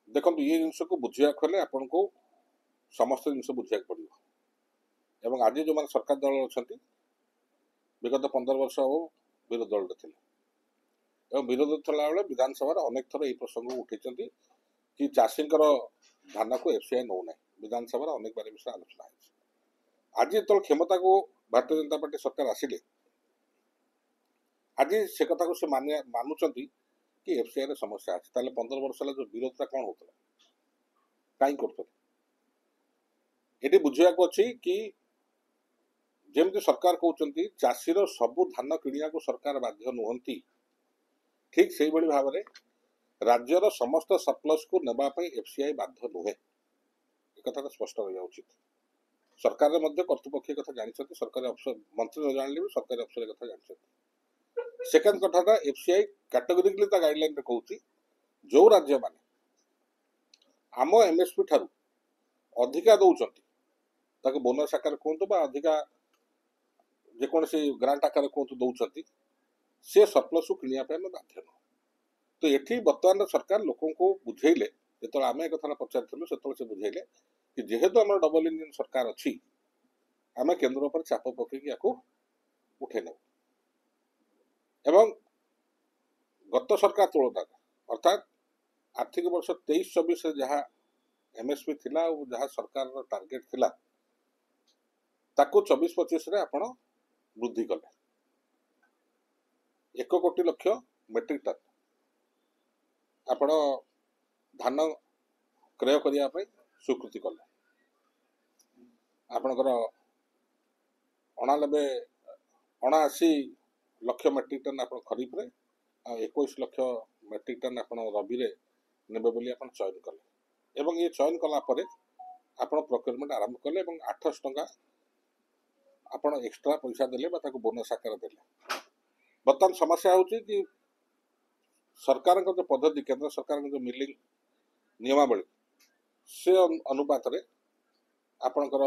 देखो ये जिनस को बुझा हेले आपन को समस्त जिन बुझा पड़ो एवं आज जो मैंने सरकार दल अच्छा विगत 15 वर्ष हम विरोधी दल थे विरोधी थला बेले विधानसभा अनेक थर यह प्रसंग उठे कि चाषी धान को एफसीआई नौ ना विधानसभा अनेक बार विषय आलोचना आज जो क्षमता को भारतीय जनता पार्टी सरकार आसिले आज से कथा को से मानुंट कि एफसीआई रे समस्या अच्छे 15 वर्ष है जो विरोधता कौन होता कहीं कर बुझा अच्छी कि जमती सरकार कहते चाषीर सबू धान किणा को सरकार बाध्य नुहति ठीक से भाव में राज्यर समस्त सरप्लस को नापी एफसीआई बाध्य नुहे कथा स्पष्ट रहा उचित सरकार कर्तृपक्ष कथा जानते सरकारी अफसर मंत्री न जान भी सरकारी अफसर कथा जानते सेकेंड कथा एफसीआई कैटेगोरिकली गाइडलाइन कहूँ जो राज्य मान आम एमएसपी ठारू अधिका दौरान बोनस आकार कहतु अधिका जेकोसी ग्रांट आकार कहतु दौरान सी सरप्लस को किणा बाध्य नुह तो ये बर्तमान सरकार लोक बुझेले जो आम एक कथा पचारूँ से बुझेले कि जेहेतु आम डबल इंजिन सरकार अच्छी आम केन्द्र पर चाप पकईकि या उठे नौ एवं गत सरकार तुलना अर्थात आर्थिक वर्ष 23-24 जहाँ एमएसपी थिला जहाँ सरकार टार्गेट थिला ताकू 24-25 आपण वृद्धि कले 1 कोटी लक्ष मेट्रिक टन आपण धान क्रय करने स्वीकृति कले आपणकर 89 लक्ष मेट्रिक टन आप खरीफ रे 21 लक्ष मेट्रिक टन आप रबी रे नेबे बोली आप चयन कले एवं ये चयन कला परे आपण प्रोक्योरमेंट आरंभ कले 800 टंका आप एक्सट्रा पैसा देले बोनस आकार देले बर्तमान समस्या होची कि सरकार जो पद्धति केंद्र सरकार जो मिलिंग नियमावली से अनुपात रे आपणकर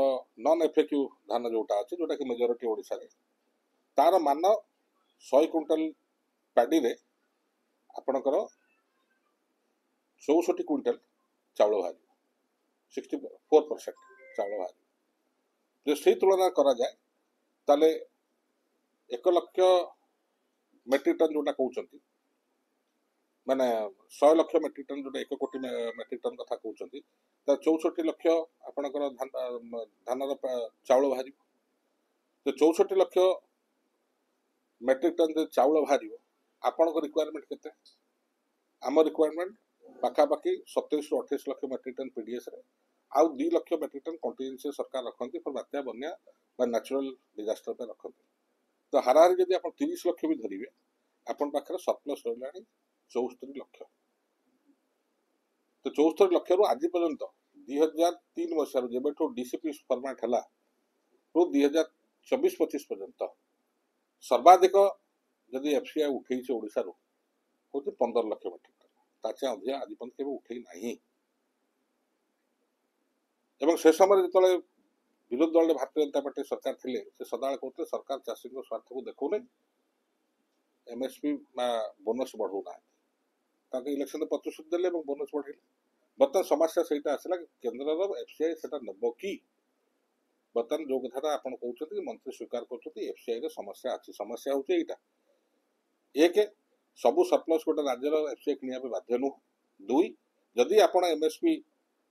नॉन एफएक्यू धान जोटा अच्छे जोटा कि मेजोरिटी ओडिशा रे तार मान 100 क्विंटल पैडी रे आपणकर 64 क्विंटल चाउल बाहर 64% चाउल बाहर जो से तुलना करा जाए ताले 1 लक्ष मेट्रिक टन जोटा कहते माने 100 लक्ष मेट्रिक टन जोटा 1 कोटी मेट्रिक टन कथा कहते 64 लक्ष आपणकर धान चाउल बाहर तो 64 लक्ष मेट्रिक टन जो चाउल बाहर आपण रिक्वायरमेंट केते आम रिक्वायरमेंट पाखापाखि 27-28 लक्ष मेट्रिक टन पीडीएस रे आउ 2 लक्ष मेट्रिक टन कंटिजेंसी सरकार रखती फॉर बात्या बन्या नेचुरल डिजास्टर पे रखती तो हाराहारी जब आप 30 लक्ष भी धरिवे आपण पाखे सरप्लस रहा 74 लक्ष तो 74 लक्ष रु आज पर्यंत 2003 मसीह जब डीसीपी फॉर्मेट है तो 2024-25 पर्यंत सर्वाधिक जदि एफसीआई उठे ओडिशा रू हूँ 15 लक्ष मेट्रिक टन ताचे अधिक आज पर्यंत केवल उठे ना एवं से समय जो विरोधी दल भारतीय जनता पार्टी सरकार थिले से सदा कहते सरकार चाषी स्वार्थ को देखो नहीं एमएसपी बोनस बढ़ाऊना इलेक्शन प्रतिश्रुति देले बोनस बढ़ेले बर्तमान समस्या से आसला केन्द्र एफसीआई से नब कि बर्तमान जो कथा आप कहते मंत्री स्वीकार कर एफसीआई रे समस्या अच्छी समस्या हूँ यहाँ एक सबू सरप्लस गोटे राज्यर एफसीआई किणा बाध्य नुह 2 जदि आप एमएसपी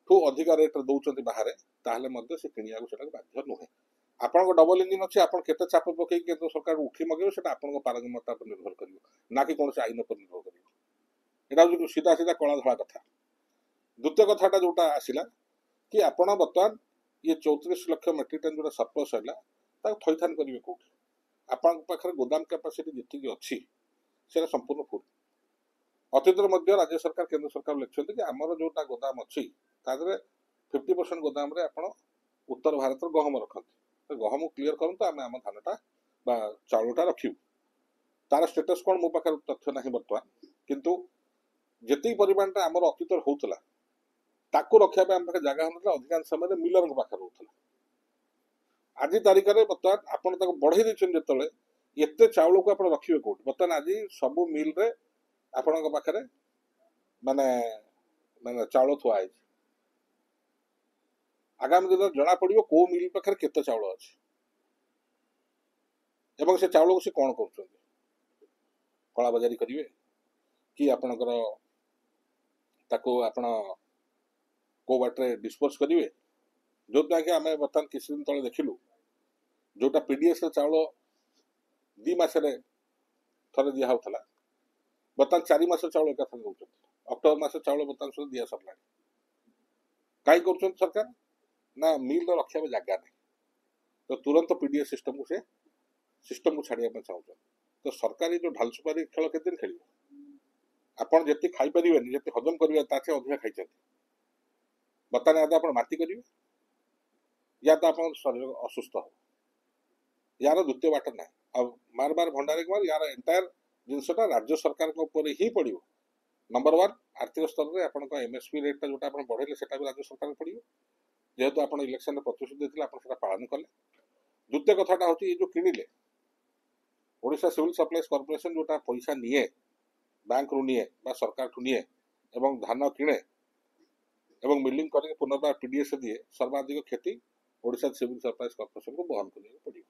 ठू अधिक रेट दौरान बाहर ताहले से किणा को बाध्य नुहे आपण डबल इंजिन अच्छे आप केते चाप पकई केंद्र सरकार उठी मगे से आपण पारंगमता पर निर्भर कर ना कि कौन आईन पर निर्भर कर यहाँ सीधा सीधा कला धला कथा द्वितीय कथाटा जोटा आसला कि आपण बर्तमान ये 34 लक्ष मेट्रिक टन जो सरप्लस है थैथान करेंगे कौटी आपण पाखे गोदाम कैपेसिटी जी अच्छी से संपूर्ण फुल अतीत राज्य सरकार केंद्र सरकार लिखते कि आमर जोटा गोदाम अच्छी तादे 50% गोदाम रे आपण उत्तर भारत गहम रखते तो गहम क्लीयर करते आम आम धानटा चाउलटा रखू तार स्टेटस कौन मो पाखे तथ्य ना बर्तमान किंतु जी परिमाण आमर अतीत होता ताकू रखापी आम पाखे जगह होता अधिकांश समय मिलर पाखे रोला आज तारिख में बर्तमान आप बढ़ई देते जो एत चाउल को आप रखिए कौट बर्तमान आज सब मिल रे आपण पाखे माने ମାନେ ଚାଉଳ ଥୁଆ ହେଇଛି। ଆଗାମୀ ଦିନରେ ଜଣା ପଡିବ କୋଉ ମିଲ୍ ପାଖରେ କେତେ ଚାଉଳ ଅଛି ଏବଂ ସେ ଚାଉଳକୁ ସେ କଣ କରୁଛନ୍ତି, କଳା ବଜାରୀ କରିବେ କି ଆପଣଙ୍କର ତାକୁ ଆପଣ କୋଉ ବାଟରେ ଡିସ୍ପୋଜ କରିବେ। ଯୋଉଟା କି ଆମେ ବର୍ତ୍ତମାନ କିଛି ଦିନ ତଳେ ଦେଖିଲୁ, ଯୋଉଟା ପିଡିଏସ୍ ର ଚାଉଳ 2 ମାସରେ ଥରେ ଦିଆ ହଉଥିଲା, ବର୍ତ୍ତମାନ 4 ମାସ ଚାଉଳ ଏକାଥରେ ଦଉଛନ୍ତି। ଅକ୍ଟୋବର ମାସ ଚାଉଳ ବର୍ତ୍ତମାନ ସୁଦ୍ଧା ଦିଆ ସରିଲାଣି। କାହିଁ କରୁଛନ୍ତି ସରକାର ନା ମିଲ୍ ରଖିବାକୁ ଜାଗା ନାହିଁ, ତ ତୁରନ୍ତ ପିଡିଏସ୍ ସିଷ୍ଟମକୁ ସେ ସିଷ୍ଟମକୁ ଛାଡ଼ିବା ପାଇଁ ଚାହୁଁଛନ୍ତି। ତ ସରକାର ଯୋଉ ଢାଲସୁପାରି ଖେଳ କେତେ ଦିନ ଖେଳିବ? ଆପଣ ଯେତିକି ଖାଇପାରିବେନି, ଯେତିକି ହଜମ କରିବେ ତା চেয়ে ଅଧିକା ଖାଇଛନ୍ତି, ବର୍ତ୍ତମାନ ଆଦେ ଆପଣ ମାଟି କରିବେ, ୟା ତ ଆପଣଙ୍କ ଶରୀର ଅସୁସ୍ଥ ହେବ। ୟାର ଦ୍ୱିତୀୟ ବାଟ ନାହିଁ। ଆଉ ବାର ଭଣ୍ଡାରୀ କୁମାର ୟାର ଏଣ୍ଟାୟାର ଜିନିଷଟା ରାଜ୍ୟ ସରକାରଙ୍କ ଉପରେ ହିଁ ପଡ଼ିବ। ନମ୍ବର 1 ଆର୍ଥିକ ସ୍ତରରେ ଆପଣଙ୍କ ଏମ୍ଏସ୍ପି ରେଟ୍ଟା ଯୋଉଟା ଆପଣ ବଢ଼େଇଲେ ସେଟା ବି ରାଜ୍ୟ ସରକାରଙ୍କୁ ପଡ଼ିବ, ଯେହେତୁ ଆପଣ ଇଲେକ୍ସନରେ ପ୍ରତିଶ୍ରୁତି ଦେଇଥିଲେ ଆପଣ ସେଟା ପାଳନ କଲେ। ଦ୍ୱିତୀୟ କଥାଟା ହେଉଛି ଏ ଯୋଉ କିଣିଲେ ଓଡ଼ିଶା ସିଭିଲ ସପ୍ଲାଇଜ କର୍ପୋରେସନ ଯୋଉଟା ପଇସା ନିଏ, ବ୍ୟାଙ୍କରୁ ନିଏ ବା ସରକାରଠୁ ନିଏ ଏବଂ ଧାନ କିଣେ ଏବଂ ମିଲିଂ କରିକି ପୁନର୍ବାର ପିଡିଏସ୍ ଦିଏ, ସର୍ବାଧିକ କ୍ଷତି ଓଡ଼ିଶା ସିଭିଲ ସପ୍ଲାଇଜ କର୍ପୋରେସନକୁ ବହନ କରିବାକୁ ପଡ଼ିବ।